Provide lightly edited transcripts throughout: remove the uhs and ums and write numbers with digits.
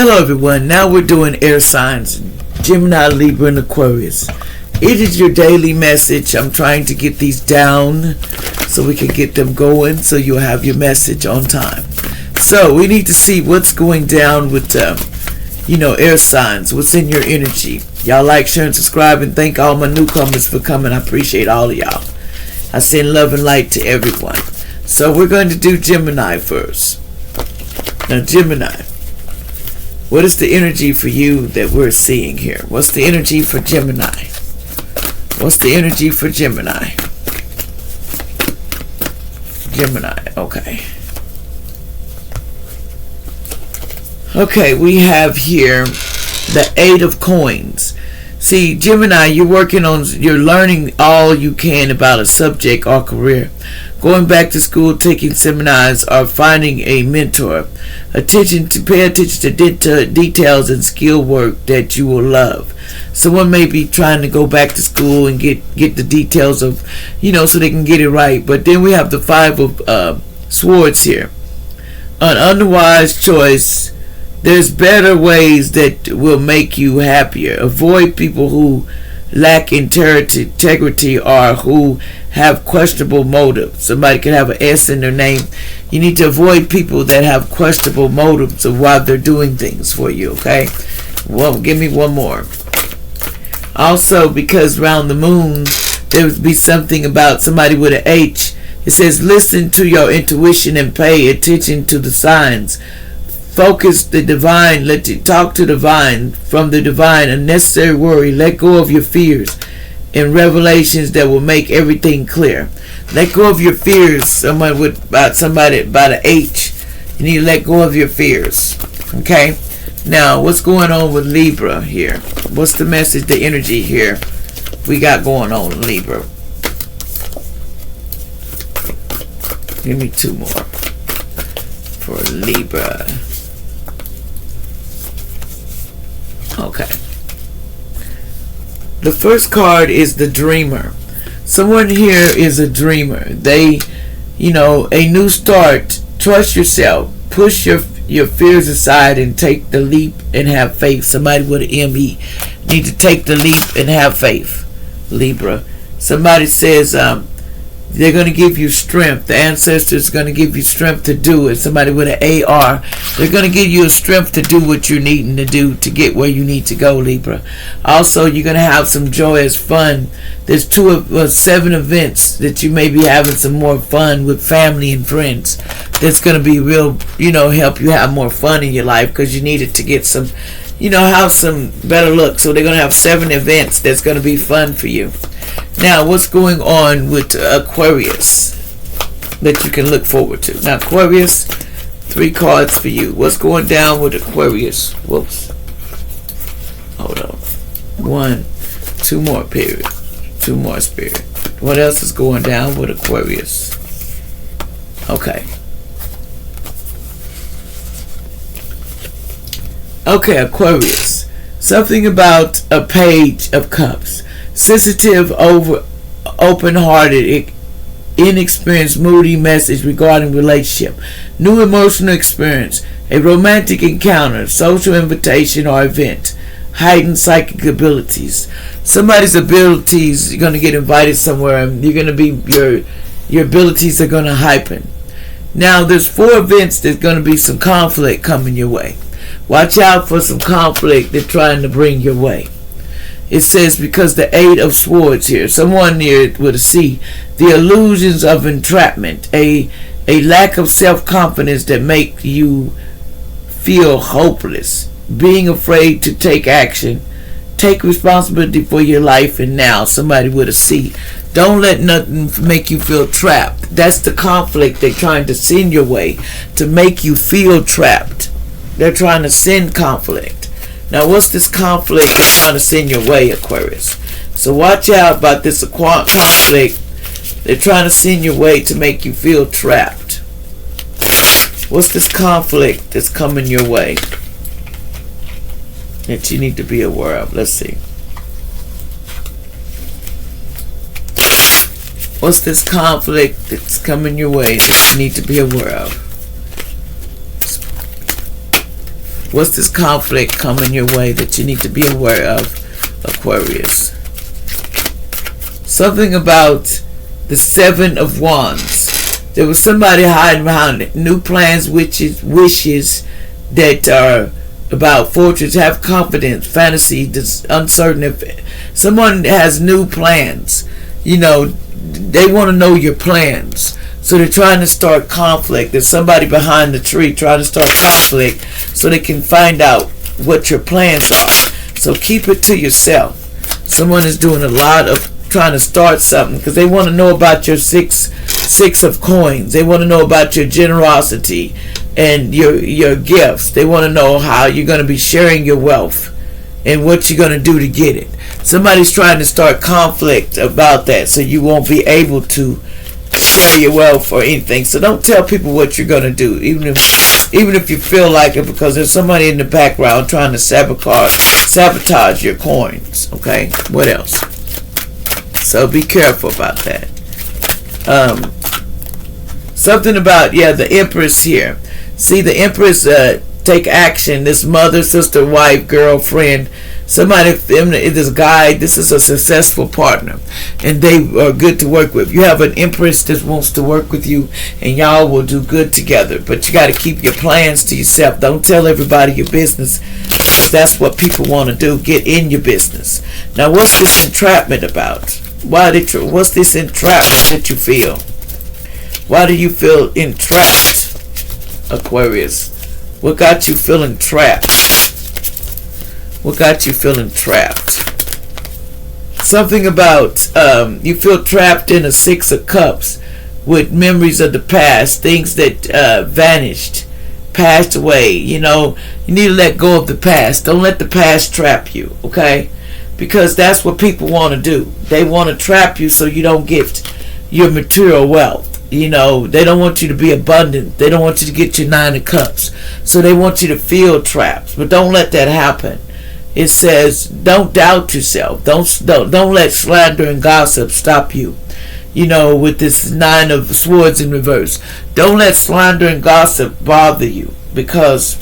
Hello everyone, now we're doing air signs, Gemini, Libra, and Aquarius. It is your daily message. I'm trying to get these down so we can get them going so you'll have your message on time. So we need to see what's going down with, air signs, what's in your energy. Y'all like, share, and subscribe, and thank all my newcomers for coming. I appreciate all of y'all. I send love and light to everyone. So we're going to do Gemini first. Now Gemini, what is the energy for you that we're seeing here? What's the energy for Gemini? What's the energy for Gemini? Gemini, okay. Okay, we have here the 8 of Coins. See, Gemini, you're learning all you can about a subject or career. Going back to school, taking seminars, or finding a mentor. Pay attention to details and skill work that you will love. Someone may be trying to go back to school and get the details of, so they can get it right. But then we have the 5 of Swords here. An unwise choice. There's better ways that will make you happier. Avoid people who lack integrity or who have questionable motives. Somebody could have an S in their name. You need to avoid people that have questionable motives of why they're doing things for you, okay? Well, give me one more. Also, because around the moon, there would be something about somebody with an H. It says, listen to your intuition and pay attention to the signs. Focus the divine. Let you talk to divine. From the divine, unnecessary worry. Let go of your fears and revelations that will make everything clear. Let go of your fears. About somebody by the H. You need to let go of your fears. Okay. Now, what's going on with Libra here? What's the message, the energy here we got going on, Libra? Give me 2 more for Libra. Okay. The first card is the dreamer. Someone here is a dreamer. They, a new start. Trust yourself. Push your fears aside and take the leap and have faith. Somebody with an M-E. Need to take the leap and have faith, Libra. Somebody says they're going to give you strength. The ancestors are going to give you strength to do it. Somebody with an A-R. They're going to give you a strength to do what you're needing to do to get where you need to go, Libra. Also, you're going to have some joyous fun. There's 7 events that you may be having some more fun with family and friends. That's going to be real, help you have more fun in your life because you need it to get some, have some better luck. So they're going to have 7 events that's going to be fun for you. Now, what's going on with Aquarius that you can look forward to? Now, Aquarius, 3 cards for you. What's going down with Aquarius? Whoops. Hold on. 1, 2 more, period. 2 more, spirit. What else is going down with Aquarius? Okay. Okay, Aquarius. Something about a Page of Cups. Sensitive, open-hearted, inexperienced, moody message regarding relationship. New emotional experience. A romantic encounter. Social invitation or event. Heightened psychic abilities. Somebody's abilities, you're going to get invited somewhere and you're going to be, your abilities are going to heighten. Now, there's 4 events there's going to be some conflict coming your way. Watch out for some conflict they're trying to bring your way. It says because the 8 of Swords here, someone near with a C, the illusions of entrapment, a lack of self-confidence that make you feel hopeless, being afraid to take action, take responsibility for your life and now, somebody with a C. Don't let nothing make you feel trapped. That's the conflict they're trying to send your way to make you feel trapped. They're trying to send conflict. Now, what's this conflict they're trying to send your way, Aquarius? So watch out about this conflict they're trying to send your way to make you feel trapped. What's this conflict that's coming your way that you need to be aware of? Let's see. What's this conflict that's coming your way that you need to be aware of? What's this conflict coming your way that you need to be aware of, Aquarius? Something about the Seven of Wands. There was somebody hiding behind new plans, wishes that are about fortunes. Have confidence, fantasy, that's uncertain. If someone has new plans, they want to know your plans. So they're trying to start conflict. There's somebody behind the tree trying to start conflict so they can find out what your plans are. So keep it to yourself. Someone is doing a lot of trying to start something because they want to know about your six of coins. They want to know about your generosity and your gifts. They want to know how you're going to be sharing your wealth and what you're going to do to get it. Somebody's trying to start conflict about that so you won't be able to share your wealth or anything. So don't tell people what you're going to do, even if you feel like it, because there's somebody in the background trying to sabotage your coins. Okay, what else? So be careful about that. Something about, the Empress here. See, the Empress take action. This mother, sister, wife, girlfriend, somebody, this guy, this is a successful partner, and they are good to work with. You have an Empress that wants to work with you, and y'all will do good together. But you got to keep your plans to yourself. Don't tell everybody your business. That's what people want to do. Get in your business. Now, what's this entrapment about? What's this entrapment that you feel? Why do you feel entrapped, Aquarius? What got you feeling trapped? What got you feeling trapped? Something about you feel trapped in a Six of Cups with memories of the past, things that vanished, passed away. You need to let go of the past. Don't let the past trap you, okay? Because that's what people want to do. They want to trap you so you don't get your material wealth. They don't want you to be abundant. They don't want you to get your Nine of Cups. So they want you to feel trapped. But don't let that happen. It says, don't doubt yourself. Don't let slander and gossip stop you. With this Nine of Swords in reverse. Don't let slander and gossip bother you, because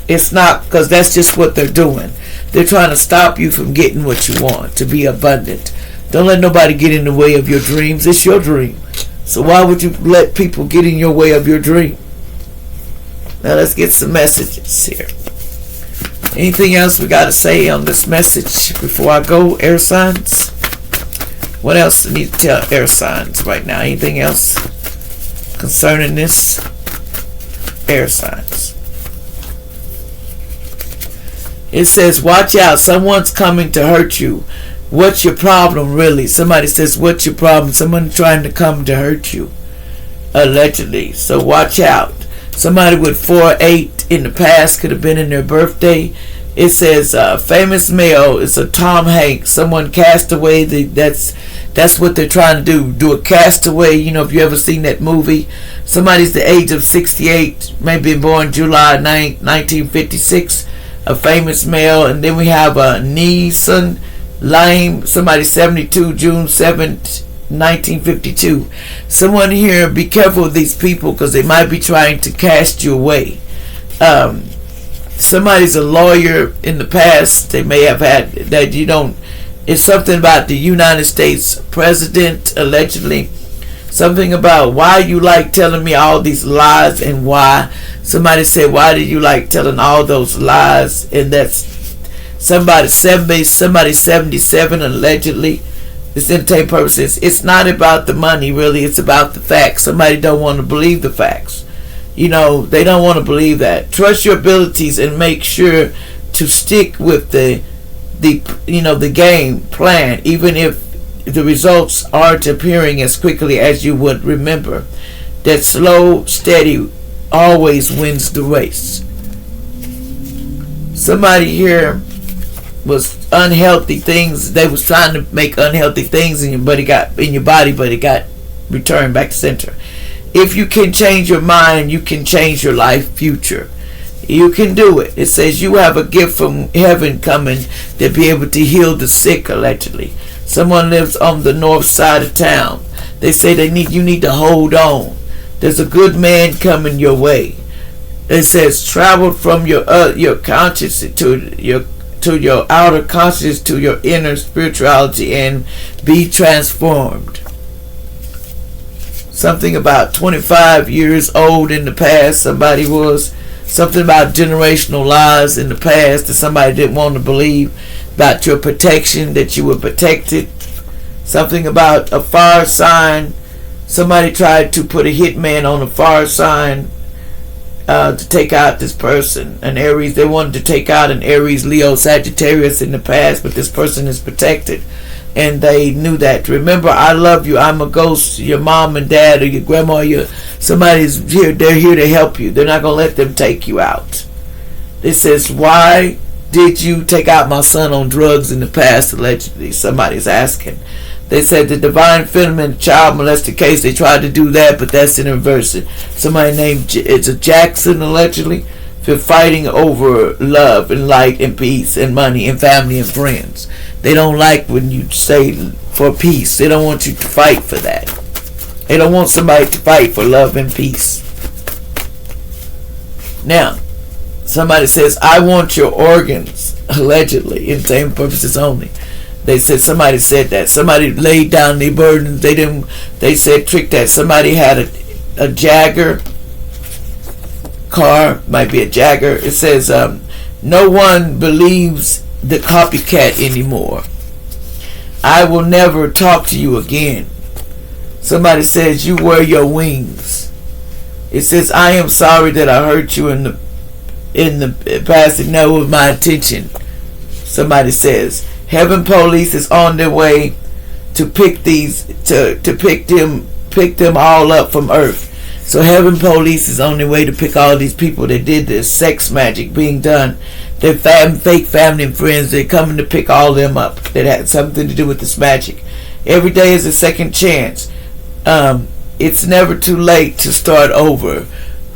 that's just what they're doing. They're trying to stop you from getting what you want, to be abundant. Don't let nobody get in the way of your dreams. It's your dream. So why would you let people get in your way of your dream? Now let's get some messages here. Anything else we got to say on this message before I go, air signs? What else do I need to tell air signs right now? Anything else concerning this? Air signs. It says, watch out. Someone's coming to hurt you. What's your problem, really? Somebody says, what's your problem? Someone trying to come to hurt you, allegedly. So watch out. Somebody with 4-8 in the past could have been in their birthday. It says, famous male. It's a Tom Hanks. Someone cast away. That's what they're trying to do. Do a castaway. If you ever seen that movie. Somebody's the age of 68. Maybe born July 9th, 1956. A famous male. And then we have a Neeson Lime, somebody 72, June 7th, 1952. Someone here, be careful with these people because they might be trying to cast you away. Somebody's a lawyer in the past. They may have had that it's something about the United States president, allegedly. Something about why you like telling me all these lies and why. Somebody said, why do you like telling all those lies? And that's somebody 77, allegedly. It's entertainment purposes. It's not about the money, really. It's about the facts. Somebody don't want to believe the facts. They don't want to believe that. Trust your abilities and make sure to stick with the game plan, even if the results aren't appearing as quickly as you would remember. That slow, steady always wins the race. Somebody here was unhealthy things. They was trying to make unhealthy things in your body, but it got returned back to center. If you can change your mind, you can change your life future. You can do it. It says you have a gift from heaven coming to be able to heal the sick, allegedly. Someone lives on the north side of town. They say you need to hold on. There's a good man coming your way. It says travel from your conscious to your outer consciousness to your inner spirituality and be transformed. Something about 25 years old in the past, somebody was. Something about generational lies in the past that somebody didn't want to believe. About your protection, that you were protected. Something about a fire sign. Somebody tried to put a hitman on a fire sign to take out this person. An Aries, they wanted to take out an Aries, Leo, Sagittarius in the past, but this person is protected. And they knew that. Remember, I love you. I'm a ghost. Your mom and dad or your grandma, somebody's here. They're here to help you. They're not going to let them take you out. It says, why did you take out my son on drugs in the past, allegedly? Somebody's asking. They said the divine feminine child molested case, they tried to do that, but that's in reverse. Somebody named, it's a Jackson, allegedly, for fighting over love and light and peace and money and family and friends. They don't like when you say for peace. They don't want you to fight for that. They don't want somebody to fight for love and peace. Now, somebody says, I want your organs, allegedly, in same purposes only. They said, somebody said that. Somebody laid down their burdens. They said, trick that. Somebody had a Jagger car, might be a Jagger. It says, no one believes the copycat anymore. I will never talk to you again. Somebody says, you wear your wings. It says, I am sorry that I hurt you in the past, and that was my intention. Somebody says, heaven police is on their way to pick them all up from earth. So heaven police is on their way to pick all these people that did this sex magic being done. Their fake family and friends, they're coming to pick all them up that had something to do with this magic. Every day is a second chance. It's never too late to start over.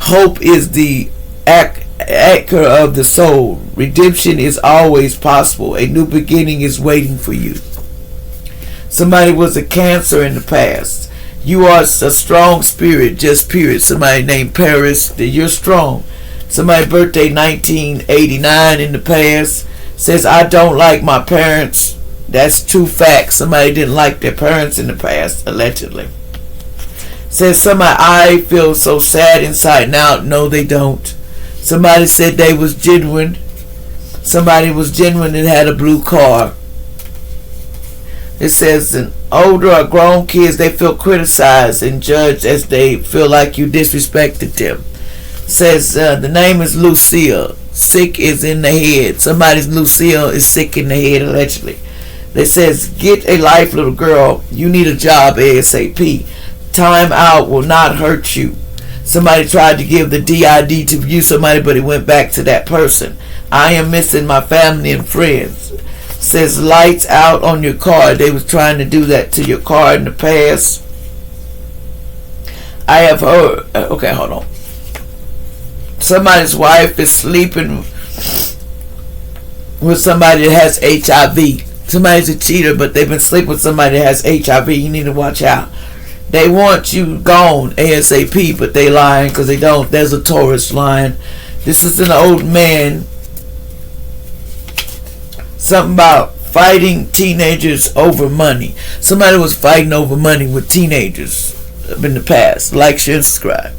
Hope is the anchor of the soul. Redemption is always possible. A new beginning is waiting for you. Somebody was a Cancer in the past. You are a strong spirit, just period. Somebody named Paris, that you're strong. Somebody birthday 1989 in the past says, I don't like my parents. That's true fact. Somebody didn't like their parents in the past, allegedly. Says somebody, I feel so sad inside and out. No, they don't. Somebody said they was genuine. Somebody was genuine and had a blue car. It says an older or grown kids, they feel criticized and judged as they feel like you disrespected them. It says the name is Lucille. Sick is in the head. Somebody's Lucille is sick in the head, allegedly. It says, get a life, little girl. You need a job ASAP. Time out will not hurt you. Somebody tried to give the DID to you somebody, but it went back to that person. I am missing my family and friends. Says lights out on your car. They was trying to do that to your car in the past. I have heard. Okay, hold on. Somebody's wife is sleeping with somebody that has HIV. Somebody's a cheater, but they've been sleeping with somebody that has HIV. You need to watch out. They want you gone ASAP, but they lying because they don't. There's a Taurus lying. This is an old man. Something about fighting teenagers over money. Somebody was fighting over money with teenagers in the past. Like, share, and subscribe.